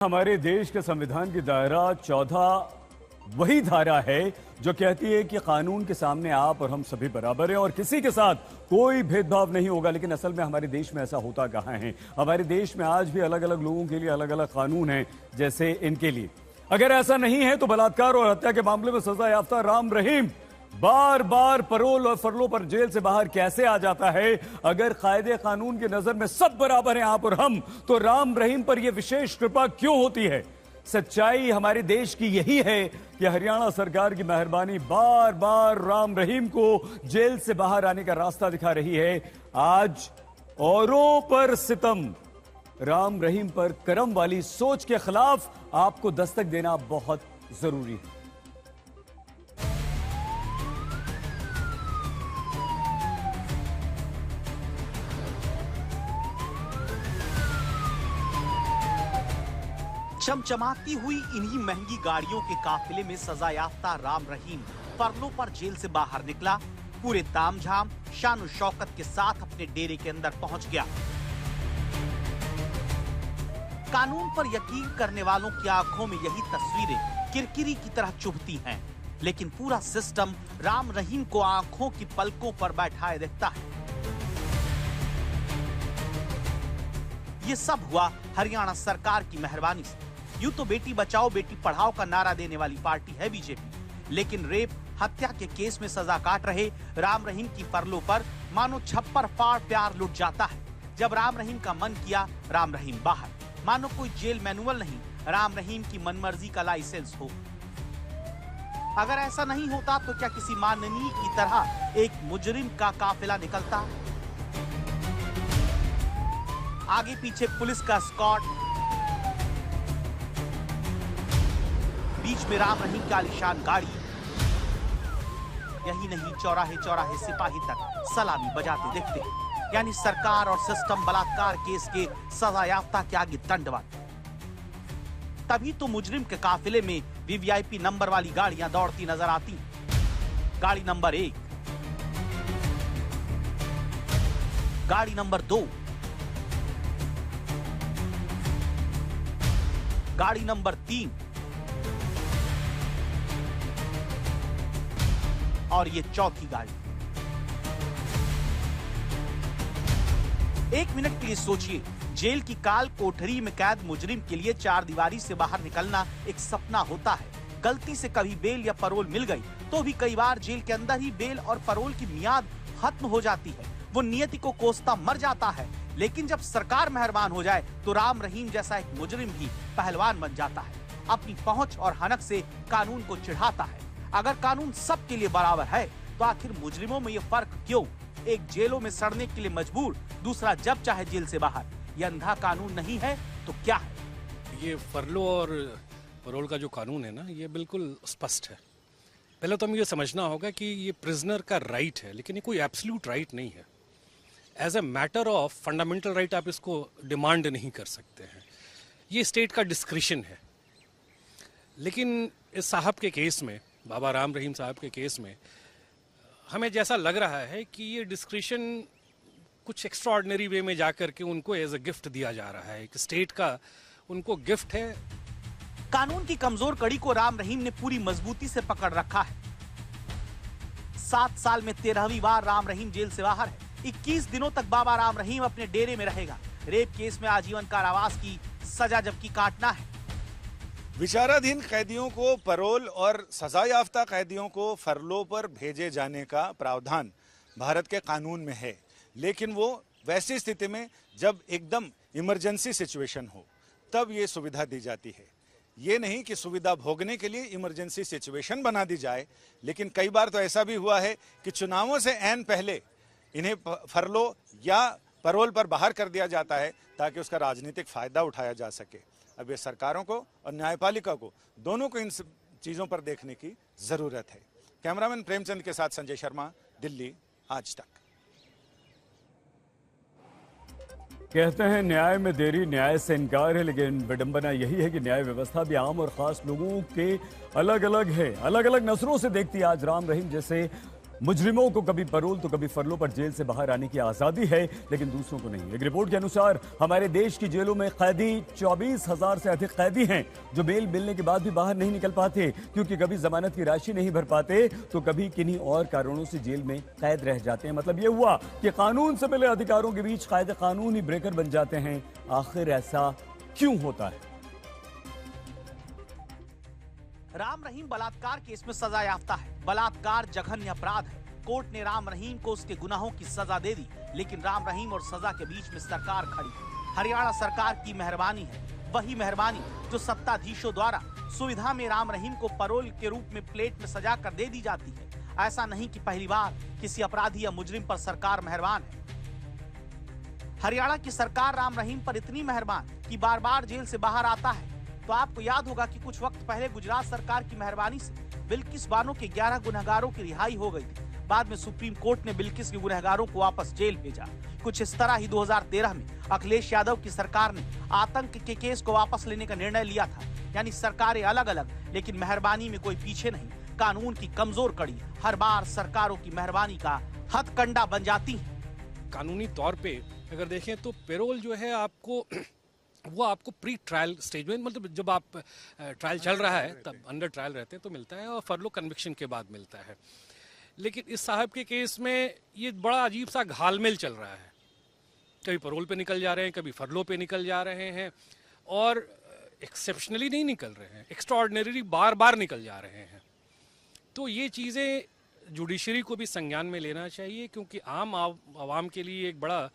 हमारे देश के संविधान की दायरा 14 वही धारा है जो कहती है कि कानून के सामने आप और हम सभी बराबर हैं और किसी के साथ कोई भेदभाव नहीं होगा। लेकिन असल में हमारे देश में ऐसा होता कहाँ है? हमारे देश में आज भी अलग अलग लोगों के लिए अलग अलग कानून हैं, जैसे इनके लिए। अगर ऐसा नहीं है तो बलात्कार और हत्या के मामले में सजा याफ्ता राम रहीम बार बार परोल और फरलों पर जेल से बाहर कैसे आ जाता है? अगर कायदे कानून की नजर में सब बराबर हैं, आप और हम, तो राम रहीम पर यह विशेष कृपा क्यों होती है? सच्चाई हमारे देश की यही है कि हरियाणा सरकार की मेहरबानी बार बार राम रहीम को जेल से बाहर आने का रास्ता दिखा रही है। आज औरों पर सितम, राम रहीम पर करम वाली सोच के खिलाफ आपको दस्तक देना बहुत जरूरी है। चमचमाती हुई इन्हीं महंगी गाड़ियों के काफिले में सजायाफ्ता राम रहीम परलों पर जेल से बाहर निकला। पूरे तामझाम शान शौकत के साथ अपने डेरे के अंदर पहुंच गया। कानून पर यकीन करने वालों की आंखों में यही तस्वीरें किरकिरी की तरह चुभती हैं, लेकिन पूरा सिस्टम राम रहीम को आंखों की पलकों पर बैठाए देखता है। ये सब हुआ हरियाणा सरकार की मेहरबानी से। यूं तो बेटी बचाओ बेटी पढ़ाओ का नारा देने वाली पार्टी है बीजेपी, लेकिन रेप हत्या के केस में सजा काट रहे राम रहीम की परलों पर मानो छप्पर फाड़ प्यार लुट जाता है। जब राम रहीम का मन किया, राम रहीम बाहर, मानो कोई जेल मैनुअल नहीं, राम रहीम की मनमर्जी का लाइसेंस हो। अगर ऐसा नहीं होता तो क्या किसी माननीय की तरह एक मुजरिम का काफिला निकलता? आगे पीछे पुलिस का स्कॉट, बीच में राम रहीम की आलीशान गाड़ी। यही नहीं, चौराहे चौराहे सिपाही तक सलामी बजाते दिखते। यानी सरकार और सिस्टम बलात्कार केस के सजा याफ्ता के आगे दंडवत। तभी तो मुजरिम के काफिले में वीवीआईपी नंबर वाली गाड़ियां दौड़ती नजर आती। गाड़ी नंबर 1, गाड़ी नंबर 2, गाड़ी नंबर 3 और ये चौथी गाड़ी। एक मिनट के लिए सोचिए, जेल की काल कोठरी में कैद मुजरिम के लिए चार दीवारी से बाहर निकलना एक सपना होता है। गलती से कभी बेल या परोल मिल गई तो भी कई बार जेल के अंदर ही बेल और परोल की मियाद खत्म हो जाती है। वो नियति को कोसता मर जाता है। लेकिन जब सरकार मेहरबान हो जाए तो राम रहीम जैसा एक मुजरिम भी पहलवान बन जाता है। अपनी पहुंच और हनक से कानून को चिढ़ाता है। अगर कानून सबके लिए बराबर है तो आखिर मुजरिमों में ये फर्क क्यों? एक जेलों में सड़ने के लिए मजबूर, दूसरा जब चाहे जेल से बाहर। ये अंधा कानून नहीं है तो क्या है? ये फरलो और परोल का जो कानून है ना, ये बिल्कुल स्पष्ट है। पहले तो हमें ये समझना होगा कि ये प्रिजनर का राइट है, लेकिन ये कोई एब्सोल्यूट राइट नहीं है। As a matter of fundamental right आप इसको डिमांड नहीं कर सकते हैं। ये स्टेट का डिस्क्रिशन है। लेकिन इस साहब के केस में, बाबा राम रहीम साहब के केस में, हमें जैसा लग रहा है कि ये डिस्क्रिशन कुछ एक्स्ट्राऑर्डिनरी वे में जाकर के उनको एज ए गिफ्ट दिया जा रहा है। एक स्टेट का उनको गिफ्ट है। कानून की कमजोर कड़ी को राम रहीम ने पूरी मजबूती से पकड़ रखा है। 7 साल में 13वीं बार राम रहीम जेल से बाहर है। 21 दिनों तक बाबा राम रहीम अपने डेरे में रहेगा। रेप केस में आजीवन कारावास की सजा जबकि काटना है। विचाराधीन कैदियों को परोल और सजा याफ्ता कैदियों को फरलों पर भेजे जाने का प्रावधान भारत के कानून में है, लेकिन वो वैसी स्थिति में जब एकदम इमरजेंसी सिचुएशन हो तब ये सुविधा दी जाती है। ये नहीं कि सुविधा भोगने के लिए इमरजेंसी सिचुएशन बना दी जाए। लेकिन कई बार तो ऐसा भी हुआ है कि चुनावों से ऐन पहले इन्हें फरलो या परोल पर बाहर कर दिया जाता है ताकि उसका राजनीतिक फायदा उठाया जा सके। अब ये सरकारों को और न्यायपालिका को दोनों को इन चीजों पर देखने की जरूरत है। कैमरामैन प्रेमचंद के साथ संजय शर्मा, दिल्ली, आज तक। कहते हैं न्याय में देरी न्याय से इनकार है, लेकिन विडंबना यही है कि न्याय व्यवस्था भी आम और खास लोगों के अलग अलग है, अलग अलग नजरों से देखती है। आज राम रहीम जैसे मुजरिमों को कभी पैरोल तो कभी फरलों पर जेल से बाहर आने की आजादी है, लेकिन दूसरों को नहीं। एक रिपोर्ट के अनुसार हमारे देश की जेलों में कैदी 24,000 से अधिक कैदी हैं जो बेल मिलने के बाद भी बाहर नहीं निकल पाते, क्योंकि कभी जमानत की राशि नहीं भर पाते तो कभी किन्हीं और कारणों से जेल में कैद रह जाते हैं। मतलब यह हुआ कि कानून से मिले अधिकारों के बीच कायदे कानून ही ब्रेकर बन जाते हैं। आखिर ऐसा क्यों होता है? राम रहीम बलात्कार केस में सजा याफ्ता है। बलात्कार जघन्य अपराध है। कोर्ट ने राम रहीम को उसके गुनाहों की सजा दे दी, लेकिन राम रहीम और सजा के बीच में सरकार खड़ी है। हरियाणा सरकार की मेहरबानी है, वही मेहरबानी जो सत्ताधीशों द्वारा सुविधा में राम रहीम को पैरोल के रूप में प्लेट में सजा कर दे दी जाती है। ऐसा नहीं कि पहली बार किसी अपराधी या मुजरिम पर सरकार मेहरबान है। हरियाणा की सरकार राम रहीम पर इतनी मेहरबान कि बार बार जेल से बाहर आता है। तो आपको याद होगा कि कुछ वक्त पहले गुजरात सरकार की मेहरबानी से बिल्किस बानो के 11 गुनहगारों की रिहाई हो गई थी। बाद में सुप्रीम कोर्ट ने बिल्किस के गुनहगारों को वापस जेल भेजा। कुछ इस तरह ही 2013 में अखिलेश यादव की सरकार ने आतंक के केस को वापस लेने का निर्णय लिया था। यानी सरकारें अलग अलग, लेकिन मेहरबानी में कोई पीछे नहीं। कानून की कमजोर कड़ी हर बार सरकारों की मेहरबानी का हथकंडा बन जाती है। कानूनी तौर पे अगर देखें तो पेरोल जो है आपको प्री ट्रायल स्टेज में, मतलब जब आप ट्रायल चल रहा है तब अंडर ट्रायल रहते हैं तो मिलता है, और फरलो कन्विक्शन के बाद मिलता है। लेकिन इस साहब के केस में ये बड़ा अजीब सा घालमेल चल रहा है। कभी पैरोल पे निकल जा रहे हैं, कभी फरलो पे निकल जा रहे हैं, और एक्सेप्शनली नहीं निकल रहे हैं, एक्स्ट्राऑर्डिनरी बार बार निकल जा रहे हैं। तो ये चीज़ें जुडिशरी को भी संज्ञान में लेना चाहिए, क्योंकि आम आवाम के लिए एक बड़ा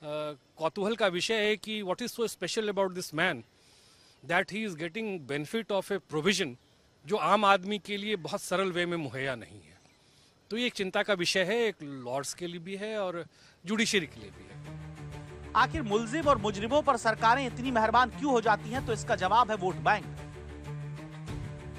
कौतूहल का विषय है कि what is so special about this man that he is getting benefit of A provision जो आम आदमी के लिए बहुत सरल वे में मुहैया नहीं है। तो ये एक चिंता का विषय है, एक लॉर्ड्स के लिए भी है और जुडिशरी के लिए भी है। आखिर मुल्जिम और मुजरिमों पर सरकारें इतनी मेहरबान क्यों हो जाती हैं? तो इसका जवाब है वोट बैंक।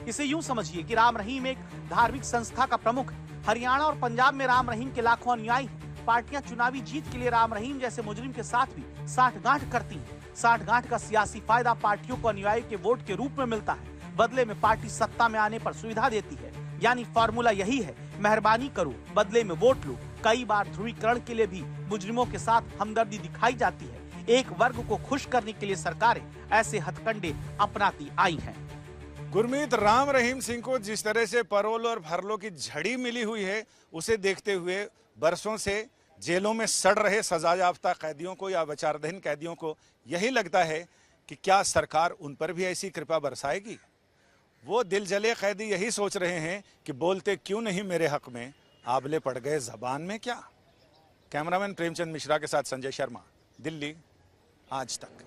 इसे यूं समझिए कि राम रहीम एक धार्मिक संस्था का प्रमुख है। हरियाणा और पंजाब में राम रहीम के लाखों अनुयायी हैं। पार्टियां चुनावी जीत के लिए राम रहीम जैसे मुजरिम के साथ भी साठगांठ करती हैं। साठगांठ का सियासी फायदा पार्टियों को अनुयायी के वोट के रूप में मिलता है। बदले में पार्टी सत्ता में आने पर सुविधा देती है। यानी फॉर्मूला यही है, मेहरबानी करो बदले में वोट लो। कई बार ध्रुवीकरण के लिए भी मुजरिमों के साथ हमदर्दी दिखाई जाती है। एक वर्ग को खुश करने के लिए सरकारें ऐसे हथकंडे अपनाती आई हैं। गुरमीत, राम रहीम सिंह को जिस तरह से पैरोल और फरलों की झड़ी मिली हुई है, उसे देखते हुए बरसों से जेलों में सड़ रहे सजा याफ्ता कैदियों को या विचाराधीन कैदियों को यही लगता है कि क्या सरकार उन पर भी ऐसी कृपा बरसाएगी। वो दिल जले कैदी यही सोच रहे हैं कि बोलते क्यों नहीं मेरे हक में, आबले पड़ गए जबान में क्या। कैमरामैन प्रेमचंद मिश्रा के साथ संजय शर्मा, दिल्ली, आज तक।